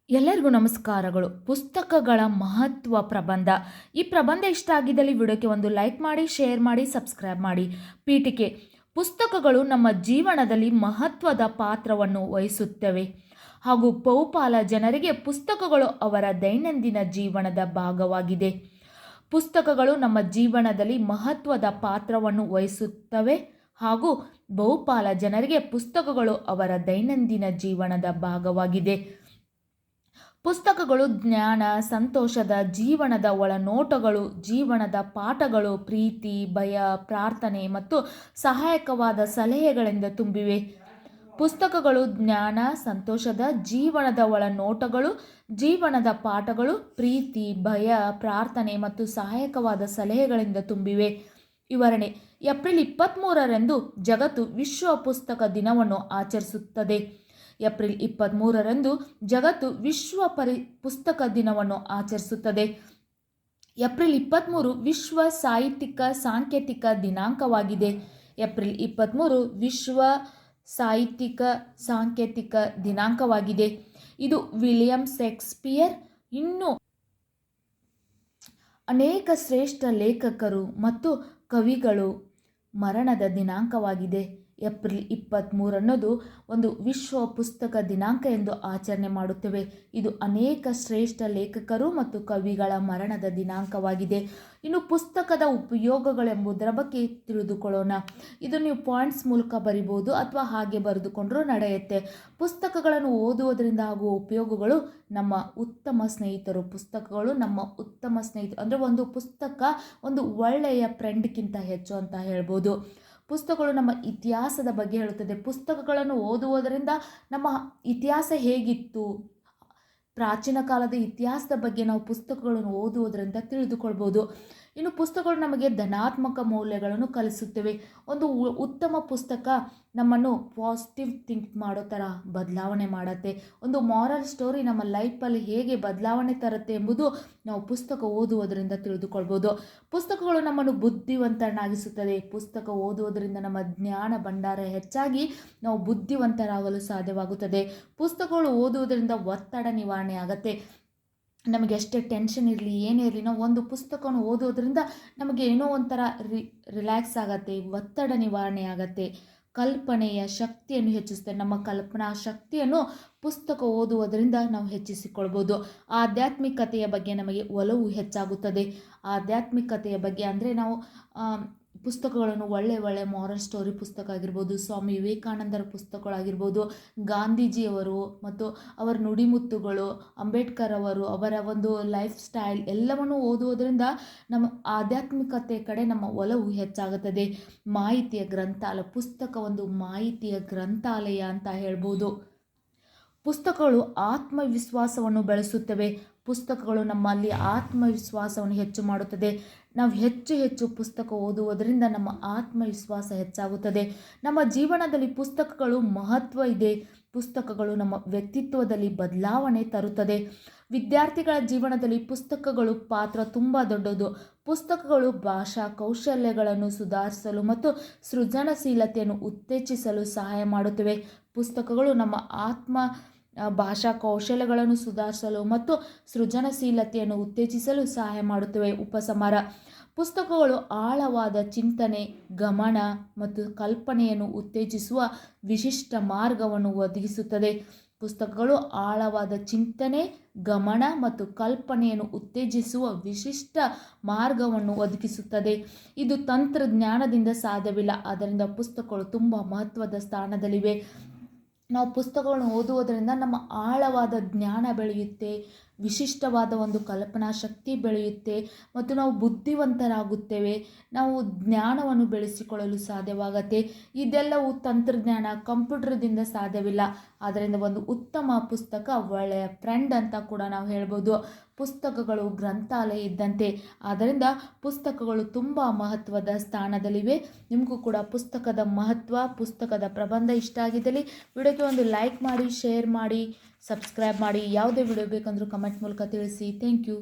ಎಲ್ಲರಿಗೂ ನಮಸ್ಕಾರಗಳು. ಪುಸ್ತಕಗಳ ಮಹತ್ವ ಪ್ರಬಂಧ. ಈ ಪ್ರಬಂಧ ಇಷ್ಟ ಆಗಿದ್ದಲ್ಲಿ ವಿಡಿಯೋಕ್ಕೆ ಒಂದು ಲೈಕ್ ಮಾಡಿ, ಶೇರ್ ಮಾಡಿ, ಸಬ್ಸ್ಕ್ರೈಬ್ ಮಾಡಿ. ಪೀಠಿಕೆ: ಪುಸ್ತಕಗಳು ನಮ್ಮ ಜೀವನದಲ್ಲಿ ಮಹತ್ವದ ಪಾತ್ರವನ್ನು ವಹಿಸುತ್ತವೆ ಹಾಗೂ ಬಹುಪಾಲ ಜನರಿಗೆ ಪುಸ್ತಕಗಳು ಅವರ ದೈನಂದಿನ ಜೀವನದ ಭಾಗವಾಗಿದೆ. ಪುಸ್ತಕಗಳು ನಮ್ಮ ಜೀವನದಲ್ಲಿ ಮಹತ್ವದ ಪಾತ್ರವನ್ನು ವಹಿಸುತ್ತವೆ ಹಾಗೂ ಬಹುಪಾಲ ಜನರಿಗೆ ಪುಸ್ತಕಗಳು ಅವರ ದೈನಂದಿನ ಜೀವನದ ಭಾಗವಾಗಿದೆ. ಪುಸ್ತಕಗಳು ಜ್ಞಾನ, ಸಂತೋಷದ ಜೀವನದ ಒಳನೋಟಗಳು, ಜೀವನದ ಪಾಠಗಳು, ಪ್ರೀತಿ, ಭಯ, ಪ್ರಾರ್ಥನೆ ಮತ್ತು ಸಹಾಯಕವಾದ ಸಲಹೆಗಳಿಂದ ತುಂಬಿವೆ. ಪುಸ್ತಕಗಳು ಜ್ಞಾನ, ಸಂತೋಷದ ಜೀವನದ ಒಳನೋಟಗಳು, ಜೀವನದ ಪಾಠಗಳು, ಪ್ರೀತಿ, ಭಯ, ಪ್ರಾರ್ಥನೆ ಮತ್ತು ಸಹಾಯಕವಾದ ಸಲಹೆಗಳಿಂದ ತುಂಬಿವೆ. ವಿವರಣೆ: ಏಪ್ರಿಲ್ 23ರಂದು ಜಗತ್ತು ವಿಶ್ವ ಪುಸ್ತಕ ದಿನವನ್ನು ಆಚರಿಸುತ್ತದೆ. ಏಪ್ರಿಲ್ 23ರಂದು ಜಗತ್ತು ವಿಶ್ವ ಪುಸ್ತಕ ದಿನವನ್ನು ಆಚರಿಸುತ್ತದೆ. ಏಪ್ರಿಲ್ 23 ವಿಶ್ವ ಸಾಹಿತ್ಯಿಕ ಸಾಂಕೇತಿಕ ದಿನಾಂಕವಾಗಿದೆ. ಏಪ್ರಿಲ್ 23 ವಿಶ್ವ ಸಾಹಿತ್ಯಿಕ ಸಾಂಕೇತಿಕ ದಿನಾಂಕವಾಗಿದೆ. ಇದು ವಿಲಿಯಂ ಶೇಕ್ಸ್ಪಿಯರ್ ಇನ್ನೂ ಅನೇಕ ಶ್ರೇಷ್ಠ ಲೇಖಕರು ಮತ್ತು ಕವಿಗಳು ಮರಣದ ದಿನಾಂಕವಾಗಿದೆ. ಏಪ್ರಿಲ್ 23 ಅನ್ನೋದು ಒಂದು ವಿಶ್ವ ಪುಸ್ತಕ ದಿನಾಂಕ ಎಂದು ಆಚರಣೆ ಮಾಡುತ್ತೇವೆ. ಇದು ಅನೇಕ ಶ್ರೇಷ್ಠ ಲೇಖಕರು ಮತ್ತು ಕವಿಗಳ ಮರಣದ ದಿನಾಂಕವಾಗಿದೆ. ಇನ್ನು ಪುಸ್ತಕದ ಉಪಯೋಗಗಳೆಂಬುದರ ಬಗ್ಗೆ ತಿಳಿದುಕೊಳ್ಳೋಣ. ಇದು ನೀವು ಪಾಯಿಂಟ್ಸ್ ಮೂಲಕ ಬರಿಬೋದು ಅಥವಾ ಹಾಗೆ ಬರೆದುಕೊಂಡ್ರೂ ನಡೆಯುತ್ತೆ. ಪುಸ್ತಕಗಳನ್ನು ಓದುವುದರಿಂದ ಆಗುವ ಉಪಯೋಗಗಳು: ನಮ್ಮ ಉತ್ತಮ ಸ್ನೇಹಿತರು. ಪುಸ್ತಕಗಳು ನಮ್ಮ ಉತ್ತಮ ಸ್ನೇಹಿತರು. ಅಂದರೆ ಒಂದು ಪುಸ್ತಕ ಒಂದು ಒಳ್ಳೆಯ ಫ್ರೆಂಡ್ಗಿಂತ ಹೆಚ್ಚು ಅಂತ ಹೇಳ್ಬೋದು. ಪುಸ್ತಕಗಳು ನಮ್ಮ ಇತಿಹಾಸದ ಬಗ್ಗೆ ಹೇಳುತ್ತದೆ. ಪುಸ್ತಕಗಳನ್ನು ಓದುವುದರಿಂದ ನಮ್ಮ ಇತಿಹಾಸ ಹೇಗಿತ್ತು, ಪ್ರಾಚೀನ ಕಾಲದ ಇತಿಹಾಸದ ಬಗ್ಗೆ ನಾವು ಪುಸ್ತಕಗಳನ್ನು ಓದುವುದರಿಂದ ತಿಳಿದುಕೊಳ್ಬೋದು. ಇನ್ನು ಪುಸ್ತಕಗಳು ನಮಗೆ ಧನಾತ್ಮಕ ಮೌಲ್ಯಗಳನ್ನು ಕಲಿಸುತ್ತವೆ. ಒಂದು ಉತ್ತಮ ಪುಸ್ತಕ ನಮ್ಮನ್ನು ಪಾಸಿಟಿವ್ ಥಿಂಕ್ ಮಾಡೋ ಥರ ಬದಲಾವಣೆ ಮಾಡುತ್ತೆ. ಒಂದು ಮಾರಲ್ ಸ್ಟೋರಿ ನಮ್ಮ ಲೈಫಲ್ಲಿ ಹೇಗೆ ಬದಲಾವಣೆ ತರುತ್ತೆ ಎಂಬುದು ನಾವು ಪುಸ್ತಕ ಓದುವುದರಿಂದ ತಿಳಿದುಕೊಳ್ಬೋದು. ಪುಸ್ತಕಗಳು ನಮ್ಮನ್ನು ಬುದ್ಧಿವಂತನಾಗಿಸುತ್ತದೆ. ಪುಸ್ತಕ ಓದುವುದರಿಂದ ನಮ್ಮ ಜ್ಞಾನ ಭಂಡಾರ ಹೆಚ್ಚಾಗಿ ನಾವು ಬುದ್ಧಿವಂತರಾಗಲು ಸಾಧ್ಯವಾಗುತ್ತದೆ. ಪುಸ್ತಕಗಳು ಓದುವುದರಿಂದ ಒತ್ತಡ ನಿವಾರಣೆ ಆಗುತ್ತೆ. ನಮಗೆ ಎಷ್ಟೇ ಟೆನ್ಷನ್ ಇರಲಿ, ಏನೇ ಇರಲಿ, ನಾವು ಒಂದು ಪುಸ್ತಕವನ್ನು ಓದೋದ್ರಿಂದ ನಮಗೆ ಏನೋ ಒಂಥರ ರಿಲ್ಯಾಕ್ಸ್ ಆಗತ್ತೆ, ಒತ್ತಡ ನಿವಾರಣೆ ಆಗತ್ತೆ, ಕಲ್ಪನೆಯ ಶಕ್ತಿಯನ್ನು ಹೆಚ್ಚಿಸುತ್ತೆ. ನಮ್ಮ ಕಲ್ಪನಾ ಶಕ್ತಿಯನ್ನು ಪುಸ್ತಕ ಓದುವುದರಿಂದ ನಾವು ಹೆಚ್ಚಿಸಿಕೊಳ್ಬೋದು. ಆಧ್ಯಾತ್ಮಿಕತೆಯ ಬಗ್ಗೆ ನಮಗೆ ಒಲವು ಹೆಚ್ಚಾಗುತ್ತದೆ. ಆಧ್ಯಾತ್ಮಿಕತೆಯ ಬಗ್ಗೆ ಅಂದರೆ ನಾವು ಪುಸ್ತಕಗಳನ್ನು ಒಳ್ಳೆ ಮಾರಲ್ ಸ್ಟೋರಿ ಪುಸ್ತಕ ಆಗಿರ್ಬೋದು, ಸ್ವಾಮಿ ವಿವೇಕಾನಂದರ ಪುಸ್ತಕಗಳಾಗಿರ್ಬೋದು, ಗಾಂಧೀಜಿಯವರು ಮತ್ತು ಅವರ ನುಡಿಮುತ್ತುಗಳು, ಅಂಬೇಡ್ಕರ್ ಅವರು ಅವರ ಒಂದು ಲೈಫ್ ಸ್ಟೈಲ್ ಎಲ್ಲವನ್ನು ಓದುವುದರಿಂದ ನಮ್ಮ ಆಧ್ಯಾತ್ಮಿಕತೆ ಕಡೆ ನಮ್ಮ ಒಲವು ಹೆಚ್ಚಾಗುತ್ತದೆ. ಮಾಹಿತಿಯ ಗ್ರಂಥಾಲಯ. ಪುಸ್ತಕ ಒಂದು ಮಾಹಿತಿಯ ಗ್ರಂಥಾಲಯ ಅಂತ ಹೇಳ್ಬೋದು. ಪುಸ್ತಕಗಳು ಆತ್ಮವಿಶ್ವಾಸವನ್ನು ಬೆಳೆಸುತ್ತವೆ. ಪುಸ್ತಕಗಳು ನಮ್ಮಲ್ಲಿ ಆತ್ಮವಿಶ್ವಾಸವನ್ನು ಹೆಚ್ಚು ಮಾಡುತ್ತದೆ. ನಾವು ಹೆಚ್ಚು ಪುಸ್ತಕ ಓದುವುದರಿಂದ ನಮ್ಮ ಆತ್ಮವಿಶ್ವಾಸ ಹೆಚ್ಚಾಗುತ್ತದೆ. ನಮ್ಮ ಜೀವನದಲ್ಲಿ ಪುಸ್ತಕಗಳು ಮಹತ್ವ ಇದೆ. ಪುಸ್ತಕಗಳು ನಮ್ಮ ವ್ಯಕ್ತಿತ್ವದಲ್ಲಿ ಬದಲಾವಣೆ ತರುತ್ತದೆ. ವಿದ್ಯಾರ್ಥಿಗಳ ಜೀವನದಲ್ಲಿ ಪುಸ್ತಕಗಳು ಪಾತ್ರ ತುಂಬ ದೊಡ್ಡದು. ಪುಸ್ತಕಗಳು ಭಾಷಾ ಕೌಶಲ್ಯಗಳನ್ನು ಸುಧಾರಿಸಲು ಮತ್ತು ಸೃಜನಶೀಲತೆಯನ್ನು ಉತ್ತೇಜಿಸಲು ಸಹಾಯ ಮಾಡುತ್ತವೆ. ಪುಸ್ತಕಗಳು ನಮ್ಮ ಭಾಷಾ ಕೌಶಲ್ಯಗಳನ್ನು ಸುಧಾರಿಸಲು ಮತ್ತು ಸೃಜನಶೀಲತೆಯನ್ನು ಉತ್ತೇಜಿಸಲು ಸಹಾಯ ಮಾಡುತ್ತವೆ. ಉಪಸಂಹಾರ: ಪುಸ್ತಕಗಳು ಆಳವಾದ ಚಿಂತನೆ, ಗಮನ ಮತ್ತು ಕಲ್ಪನೆಯನ್ನು ಉತ್ತೇಜಿಸುವ ವಿಶಿಷ್ಟ ಮಾರ್ಗವನ್ನು ಒದಗಿಸುತ್ತದೆ. ಪುಸ್ತಕಗಳು ಆಳವಾದ ಚಿಂತನೆ, ಗಮನ ಮತ್ತು ಕಲ್ಪನೆಯನ್ನು ಉತ್ತೇಜಿಸುವ ವಿಶಿಷ್ಟ ಮಾರ್ಗವನ್ನು ಒದಗಿಸುತ್ತದೆ. ಇದು ತಂತ್ರಜ್ಞಾನದಿಂದ ಸಾಧ್ಯವಿಲ್ಲ. ಆದ್ದರಿಂದ ಪುಸ್ತಕಗಳು ತುಂಬ ಮಹತ್ವದ ಸ್ಥಾನದಲ್ಲಿವೆ. ನಾವು ಪುಸ್ತಕಗಳನ್ನು ಓದುವುದರಿಂದ ನಮ್ಮ ಆಳವಾದ ಜ್ಞಾನ ಬೆಳೆಯುತ್ತೆ, ವಿಶಿಷ್ಟವಾದ ಒಂದು ಕಲ್ಪನಾ ಶಕ್ತಿ ಬೆಳೆಯುತ್ತೆ ಮತ್ತು ನಾವು ಬುದ್ಧಿವಂತರಾಗುತ್ತೇವೆ. ನಾವು ಜ್ಞಾನವನ್ನು ಬೆಳೆಸಿಕೊಳ್ಳಲು ಸಾಧ್ಯವಾಗತ್ತೆ. ಇದೆಲ್ಲವೂ ತಂತ್ರಜ್ಞಾನ, ಕಂಪ್ಯೂಟರ್ದಿಂದ ಸಾಧ್ಯವಿಲ್ಲ. ಆದ್ದರಿಂದ ಒಂದು ಉತ್ತಮ ಪುಸ್ತಕ ಒಳ್ಳೆಯ ಫ್ರೆಂಡ್ ಅಂತ ಕೂಡ ನಾವು ಹೇಳ್ಬೋದು. ಪುಸ್ತಕಗಳು ಗ್ರಂಥಾಲಯ ಇದ್ದಂತೆ. ಆದ್ದರಿಂದ ಪುಸ್ತಕಗಳು ತುಂಬ ಮಹತ್ವದ ಸ್ಥಾನದಲ್ಲಿವೆ. ನಿಮಗೂ ಕೂಡ ಪುಸ್ತಕದ ಮಹತ್ವ, ಪುಸ್ತಕದ ಪ್ರಬಂಧ ಇಷ್ಟ ಆಗಿದ್ದಲ್ಲಿ ವಿಡಿಯೋಕ್ಕೆ ಒಂದು ಲೈಕ್ ಮಾಡಿ, ಶೇರ್ ಮಾಡಿ, ಸಬ್ಸ್ಕ್ರೈಬ್ ಮಾಡಿ. ಯಾವುದೇ ವಿಡಿಯೋ ಬೇಕಂದ್ರೂ ಕಮೆಂಟ್ ಮೂಲಕ ತಿಳಿಸಿ. Thank you.